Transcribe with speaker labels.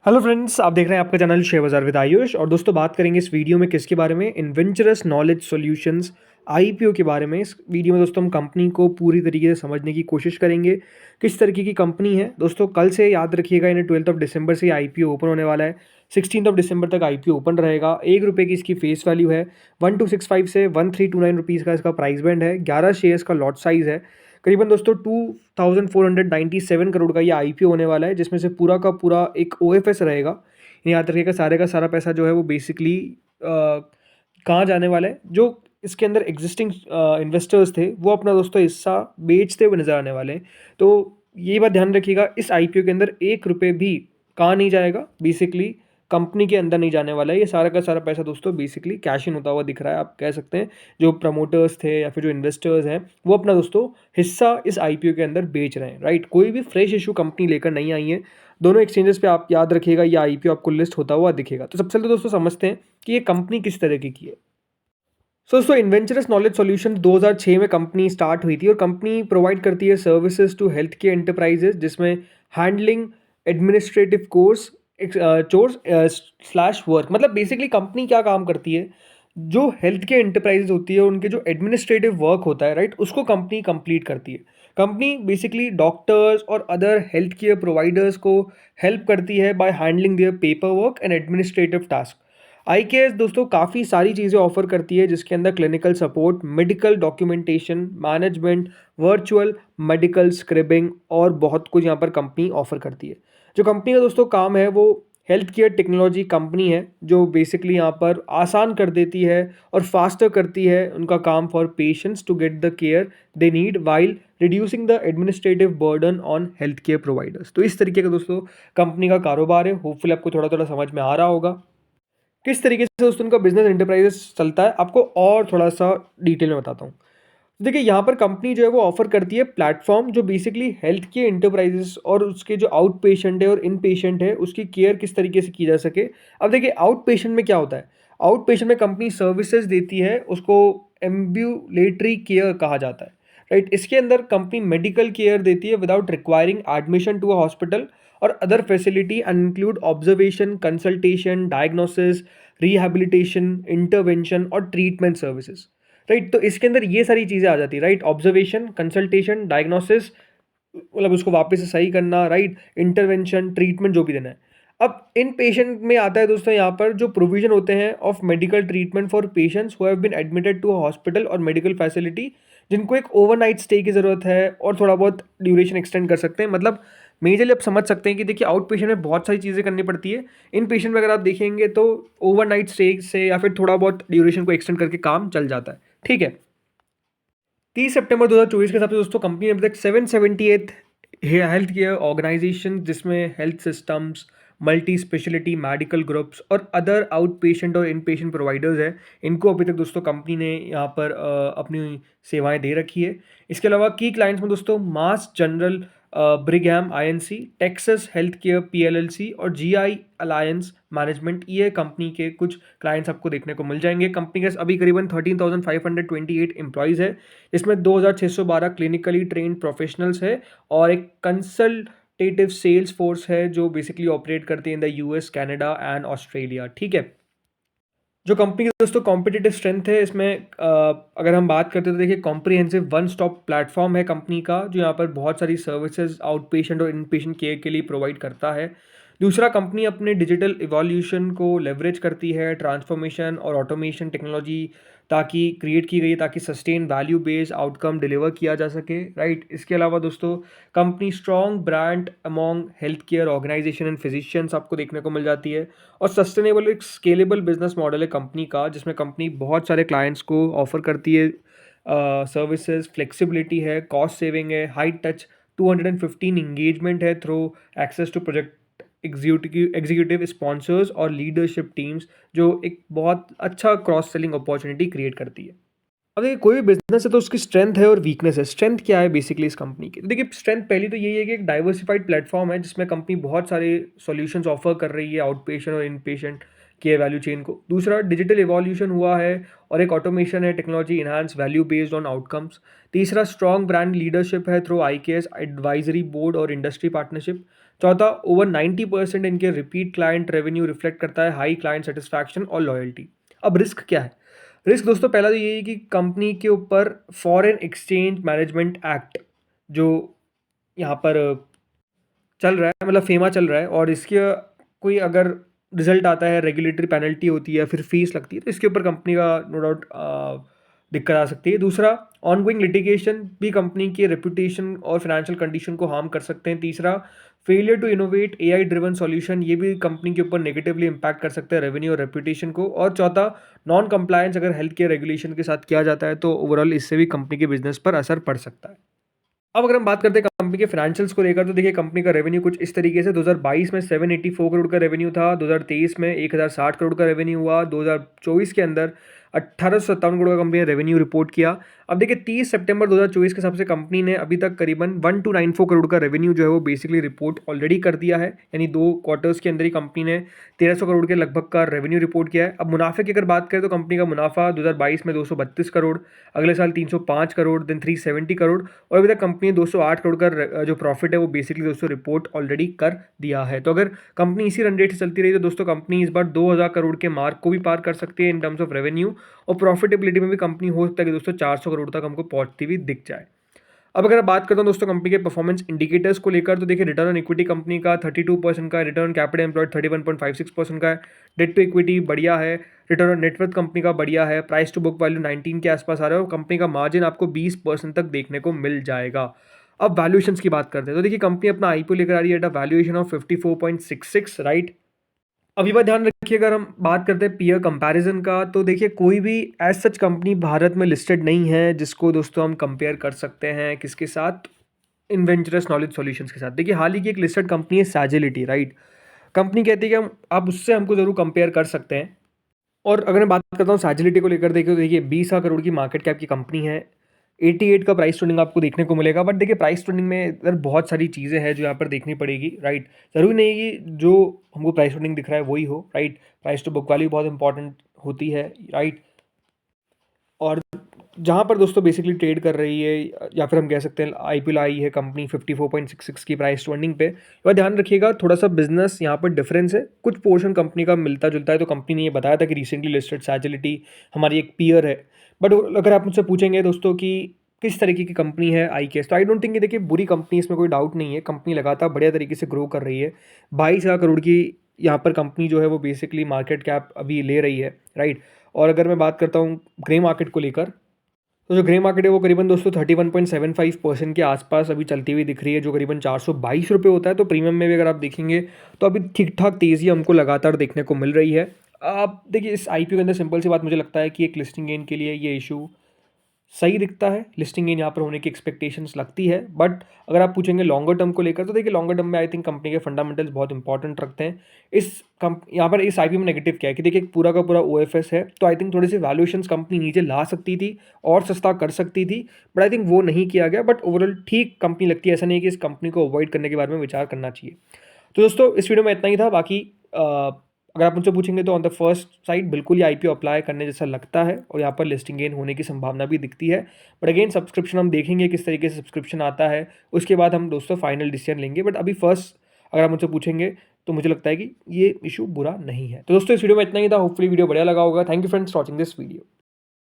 Speaker 1: Hello friends, आप देख रहे हैं आपका चैनल शेयर बाजार विद आयुष। और दोस्तों, बात करेंगे इस वीडियो में किसके बारे में? इन्वेंचरस नॉलेज सॉल्यूशंस आईपीओ के बारे में। इस वीडियो में दोस्तों हम कंपनी को पूरी तरीके से समझने की कोशिश करेंगे, किस तरीके की कंपनी है। दोस्तों, कल से याद रखिएगा, इन्हें 12 दिसंबर से आईपीओ ओपन होने वाला है। 16 दिसंबर तक आईपीओ ओपन रहेगा। ₹1 की इसकी फेस वैल्यू है। 1265 से 1329 का इसका प्राइस बैंड है। 11 शेयर्स का लॉट साइज है। करीबन दोस्तों 2497 करोड़ का ये आईपीओ होने वाला है, जिसमें से पूरा का पूरा एक ओएफएस रहेगा। याद रखिएगा, सारे का सारा पैसा जो है वो बेसिकली कहाँ जाने वाला है? जो इसके अंदर एग्जिस्टिंग इन्वेस्टर्स थे वो अपना दोस्तों हिस्सा बेचते हुए नजर आने वाले हैं। तो ये बात ध्यान रखिएगा, इस आईपीओ के अंदर ₹1 भी कहाँ नहीं जाएगा, बेसिकली कंपनी के अंदर नहीं जाने वाला है। ये सारा का सारा पैसा दोस्तों बेसिकली कैश इन होता हुआ दिख रहा है, आप कह सकते हैं। जो प्रमोटर्स थे या फिर जो इन्वेस्टर्स हैं, वो अपना दोस्तों हिस्सा इस आईपीओ के अंदर बेच रहे हैं, राइट। कोई भी फ्रेश इशू कंपनी लेकर नहीं आई है। दोनों एक्सचेंजेस पे आप याद रखिएगा, ये आईपीओ आपको लिस्ट होता हुआ दिखेगा। तो सबसे पहले तो दोस्तों समझते हैं कि ये कंपनी किस तरीके की है। दोस्तों, इन्वेंचरस नॉलेज सॉल्यूशन 2006 में कंपनी स्टार्ट हुई थी और कंपनी प्रोवाइड करती है services to health care enterprises, जिसमें handling administrative course chores slash work. मतलब बेसिकली कंपनी क्या काम करती है, जो हेल्थ केयर एंटरप्राइजेज होती है उनके जो एडमिनिस्ट्रेटिव वर्क होता है, राइट, उसको कंपनी कंप्लीट करती है। कंपनी बेसिकली डॉक्टर्स और अदर हेल्थ केयर प्रोवाइडर्स को हेल्प करती है by handling their paper work and administrative task. IKS दोस्तों काफ़ी सारी चीज़ें ऑफर करती है, जिसके अंदर clinical support, medical documentation, management, virtual medical scribing और बहुत कुछ यहाँ पर कंपनी ऑफर करती है। जो कंपनी का दोस्तों काम है वो हेल्थ केयर टेक्नोलॉजी कंपनी है, जो बेसिकली यहाँ पर आसान कर देती है और फास्टर करती है उनका काम for patients to get the care they need while reducing the administrative burden on health care providers. तो इस तरीके का दोस्तों कंपनी का कारोबार है। होपफुली आपको थोड़ा थोड़ा समझ में आ रहा होगा किस तरीके से दोस्तों उनका बिजनेस एंटरप्राइजेस चलता है। आपको और थोड़ा सा डिटेल में बताता हूँ। देखिए, यहाँ पर कंपनी जो है वो ऑफर करती है प्लेटफॉर्म, जो बेसिकली हेल्थ केयर इंटरप्राइजेस और उसके जो आउट पेशेंट है और इन पेशेंट है उसकी केयर किस तरीके से की जा सके। अब देखिए, आउट पेशेंट में क्या होता है? आउट पेशेंट में कंपनी सर्विसेज देती है, उसको एम्ब्यूलेटरी केयर कहा जाता है, राइट। इसके अंदर कंपनी मेडिकल केयर देती है without requiring admission to a hospital और other facility and include observation, consultation, diagnosis, rehabilitation, intervention और ट्रीटमेंट सर्विसेज, राइट। तो इसके अंदर ये सारी चीज़ें आ जाती है, राइट। ऑब्जर्वेशन, कंसल्टेशन, डायग्नोसिस, मतलब उसको वापस से सही करना, राइट, इंटरवेंशन, ट्रीटमेंट जो भी देना है। अब इन पेशेंट में आता है दोस्तों यहाँ पर जो प्रोविजन होते हैं of medical treatment for patients who have been admitted to a hospital और मेडिकल फैसिलिटी, जिनको एक ओवरनाइट स्टे की ज़रूरत है और थोड़ा बहुत ड्यूरेशन एक्सटेंड कर सकते हैं। मतलब मेजरली आप समझ सकते हैं कि देखिए, आउट पेशेंट में बहुत सारी चीज़ें करनी पड़ती है। इन पेशेंट में अगर आप देखेंगे तो ओवरनाइट स्टे से या फिर थोड़ा बहुत ड्यूरेशन को एक्सटेंड करके काम चल जाता है, ठीक है। 30 सितंबर 2024 के हिसाब से दोस्तों कंपनी ने अभी तक 778 हेल्थ केयर ऑर्गेनाइजेशन, जिसमें health systems, multi speciality medical groups और अदर आउट पेशेंट और इन पेशेंट प्रोवाइडर्स हैं, इनको अभी तक दोस्तों कंपनी ने यहाँ पर अपनी सेवाएं दे रखी है। इसके अलावा की क्लाइंट्स में दोस्तों Mass General, Brigham Inc, Texas Health Care PLLC और जीआई अलायंस मैनेजमेंट, ये कंपनी के कुछ क्लाइंट्स आपको देखने को मिल जाएंगे। कंपनी के अभी करीबन 13,528 एम्प्लॉयज़ है, इसमें 2,612 क्लिनिकली ट्रेंड प्रोफेशनल्स है और एक कंसल्टेटिव सेल्स फोर्स है जो बेसिकली ऑपरेट करती है in the US, Canada and Australia, ठीक है। जो कंपनी की दोस्तों कॉम्पिटिटिव स्ट्रेंथ है इसमें, अगर हम बात करते हैं तो देखिए, कॉम्प्रिहेंसिव वन स्टॉप प्लेटफॉर्म है कंपनी का, जो यहाँ पर बहुत सारी सर्विसेज आउट पेशेंट और इन पेशेंट केयर के लिए प्रोवाइड करता है। दूसरा, कंपनी अपने डिजिटल इवोल्यूशन को लेवरेज करती है, ट्रांसफॉर्मेशन और ऑटोमेशन टेक्नोलॉजी ताकि क्रिएट की गई है, ताकि sustain value based outcome deliver किया जा सके, राइट। इसके अलावा दोस्तों company strong brand among health care organisation and physicians आपको देखने को मिल जाती है। और सस्टेनेबल एक स्केलेबल बिजनेस मॉडल है कंपनी का, जिसमें कंपनी बहुत सारे क्लाइंट्स को ऑफर करती है सर्विसेज, फ्लेक्सिबिलिटी है, कॉस्ट सेविंग है, हाई टच 215 इंगेजमेंट है through access to project executive sponsors और लीडरशिप टीम्स, जो एक बहुत अच्छा क्रॉस सेलिंग अपॉर्चुनिटी क्रिएट करती है। अब देखिए, कोई भी बिजनेस है तो उसकी स्ट्रेंथ है और वीकनेस है। स्ट्रेंथ क्या है बेसिकली इस कंपनी की? तो देखिए, स्ट्रेंथ पहली तो यही है कि एक डाइवर्सिफाइड प्लेटफॉर्म है, जिसमें कंपनी बहुत सारे सॉल्यूशंस ऑफर कर रही है आउट पेशेंट और इन पेशेंट केयर वैल्यू चेन को। दूसरा, डिजिटल इवोल्यूशन हुआ है और एक ऑटोमेशन है, technology enhance value based on outcomes. तीसरा, स्ट्रॉन्ग ब्रांड लीडरशिप है थ्रू आईकेएस एडवाइजरी बोर्ड और इंडस्ट्री पार्टनरशिप। चौथा, ओवर 90% इनके रिपीट क्लाइंट रेवेन्यू रिफ्लेक्ट करता है हाई क्लाइंट सेटिस्फैक्शन और लॉयल्टी। अब रिस्क क्या है? रिस्क दोस्तों पहला तो ये है कि कंपनी के ऊपर फॉरेन एक्सचेंज मैनेजमेंट एक्ट जो यहाँ पर चल रहा है, मतलब फेमा चल रहा है, और इसके कोई अगर रिजल्ट आता है, रेगुलेटरी पेनल्टी होती है या फिर फीस लगती है, तो इसके ऊपर कंपनी का नो डाउट दिक्कत आ सकती है। दूसरा, ऑनगोइंग लिटिगेशन भी कंपनी की रेपुटेशन और फाइनेंशियल कंडीशन को हार्म कर सकते हैं। तीसरा, failure to innovate AI driven solution, ये भी कंपनी के ऊपर नेगेटिवली इंपैक्ट कर सकता है रेवेन्यू और रेपुटेशन को। और चौथा, नॉन कंप्लायंस अगर हेल्थ केयर रेगुलेशन के साथ किया जाता है तो ओवरऑल इससे भी कंपनी के बिजनेस पर असर पड़ सकता है। अब अगर हम बात करते हैं कंपनी के फाइनेंशियल्स को लेकर, तो देखिए कंपनी का रेवेन्यू कुछ इस तरीके से 2022 में 784 करोड़ का रेवेन्यू था, 2023 में 1060 करोड़ का रेवेन्यू हुआ, 2024 के अंदर 1857 करोड़ का कंपनी ने रेवेन्यू रिपोर्ट किया। अब देखिए 30 सितंबर 2024 के हिसाब से कंपनी ने अभी तक करीबन 1294 करोड़ का रेवेन्यू जो है वो बेसिकली रिपोर्ट ऑलरेडी कर दिया है, यानी 2 क्वार्टर्स के अंदर ही कंपनी ने 1300 करोड़ के लगभग का रेवेन्यू रिपोर्ट किया है। अब मुनाफे की अगर बात करें तो कंपनी का मुनाफा 2022 में 232 करोड़, अगले साल 305 करोड़, देन 370 करोड़, और अभी तक कंपनी ने 208 करोड़ का जो प्रॉफिट है वो बेसिकली दोस्तों रिपोर्ट ऑलरेडी कर दिया है। तो अगर कंपनी इसी रन रेट से चलती रही तो दोस्तों कंपनी इस बार 2000 करोड़ के मार्क को भी पार कर सकती है इन टर्म्स ऑफ रेवेन्यू, और प्रॉफिटेबिलिटी में भी कंपनी हो सकता है कि दोस्तों 400 करोड़ तक हमको पहुंचती हुई दिख जाए। अब अगर बात करता हूं दोस्तों कंपनी के परफॉर्मेंस इंडिकेटर्स को लेकर, तो देखिए रिटर्न ऑन इक्विटी कंपनी का 32% का है, रिटर्न ऑन कैपिटल एम्प्लॉयड 31.56% का है, डेट टू इक्विटी बढ़िया है, रिटर्न ऑन नेटवर्थ कंपनी का बढ़िया है, प्राइस टू बुक वैल्यू 19 के आसपास आ रहा है, और कंपनी का मार्जिन आपको 20% तक देखने को मिल जाएगा। अब वैल्यूएशंस की बात करते हैं, तो देखिए कंपनी अपना आईपीओ लेकर आ रही है at a valuation of 54.66, right. अभी बात ध्यान रखिए, अगर हम बात करते हैं पीयर कंपैरिजन का, तो देखिए कोई भी एज सच कंपनी भारत में लिस्टेड नहीं है जिसको दोस्तों हम कंपेयर कर सकते हैं किसके साथ, इन्वेंचरस नॉलेज सॉल्यूशंस के साथ। देखिए हाल ही की एक लिस्टेड कंपनी है सैजिलिटी, राइट। कंपनी कहती है कि हम आप उससे हमको जरूर कंपेयर कर सकते हैं। और अगर मैं बात करता हूँ सैजिलिटी को लेकर, देखिए तो देखिए 20 करोड़ की मार्केट कैप की कंपनी है, 88 का प्राइस ट्रेंडिंग आपको देखने को मिलेगा। बट देखिए प्राइस ट्रेंडिंग में इधर बहुत सारी चीज़ें हैं जो यहाँ पर देखनी पड़ेगी, राइट। ज़रूरी नहीं कि जो हमको प्राइस ट्रेंडिंग दिख रहा है वही हो, right. Price to book value बहुत इंपॉर्टेंट होती है, राइट। और जहाँ पर दोस्तों बेसिकली ट्रेड कर रही है, या फिर हम कह सकते हैं आईपीओ आई है कंपनी 54.66 की प्राइस ट्रेंडिंग पे, वह ध्यान रखिएगा थोड़ा सा बिजनेस यहाँ पर डिफरेंस है, कुछ पोर्शन कंपनी का मिलता जुलता है। तो कंपनी ने ये बताया था कि रिसेंटली लिस्टेड सैजिलिटी हमारी एक पीयर है। बट अगर आप मुझसे पूछेंगे दोस्तों कि किस तरीके की कंपनी है आईकेएस, तो आई डोंट थिंक कि देखिए बुरी कंपनी, इसमें कोई डाउट नहीं है, कंपनी लगातार बढ़िया तरीके से ग्रो कर रही है। 22,000 करोड़ की यहाँ पर कंपनी जो है वो बेसिकली मार्केट कैप अभी ले रही है, राइट। और अगर मैं बात करता हूँ ग्रे मार्केट को लेकर, तो जो ग्रे मार्केट है वो करीबन दोस्तों 31.75% के आसपास अभी चलती हुई दिख रही है, जो करीबन 422 रुपये होता है। तो प्रीमियम में भी अगर आप देखेंगे तो अभी ठीक ठाक तेज़ी हमको लगातार देखने को मिल रही है। आप देखिए इस आईपीओ के अंदर सिंपल सी बात मुझे लगता है कि एक लिस्टिंग गेन के लिए ये इशू सही दिखता है, लिस्टिंग गेन यहाँ पर होने की एक्सपेक्टेशंस लगती है। बट अगर आप पूछेंगे लॉन्गर टर्म को लेकर, तो देखिए लॉन्गर टर्म में आई थिंक कंपनी के फंडामेंटल्स बहुत इंपॉर्टेंट रखते हैं। यहाँ पर इस आईपीओ में नेगेटिव क्या है कि देखिए पूरा का पूरा ओएफएस है, तो आई थिंक थोड़ी सी वैल्यूएशंस कंपनी नीचे ला सकती थी और सस्ता कर सकती थी, बट आई थिंक वो नहीं किया गया। बट ओवरऑल ठीक कंपनी लगती है, ऐसा नहीं है कि इस कंपनी को अवॉइड करने के बारे में विचार करना चाहिए। तो दोस्तों इस वीडियो में इतना ही था। बाकी अगर आप मुझसे पूछेंगे तो ऑन द फर्स्ट साइड बिल्कुल ही आईपीओ अप्लाई करने जैसा लगता है, और यहाँ पर लिस्टिंग गेन होने की संभावना भी दिखती है। बट अगेन सब्सक्रिप्शन हम देखेंगे किस तरीके से सब्सक्रिप्शन आता है, उसके बाद हम दोस्तों फाइनल डिसीजन लेंगे। बट अभी फर्स्ट अगर आप मुझसे पूछेंगे तो मुझे लगता है कि ये इशू बुरा नहीं है। तो दोस्तों इस वीडियो में इतना ही था, होपफुली वीडियो बढ़िया लगा होगा। Thank you friends watching this video.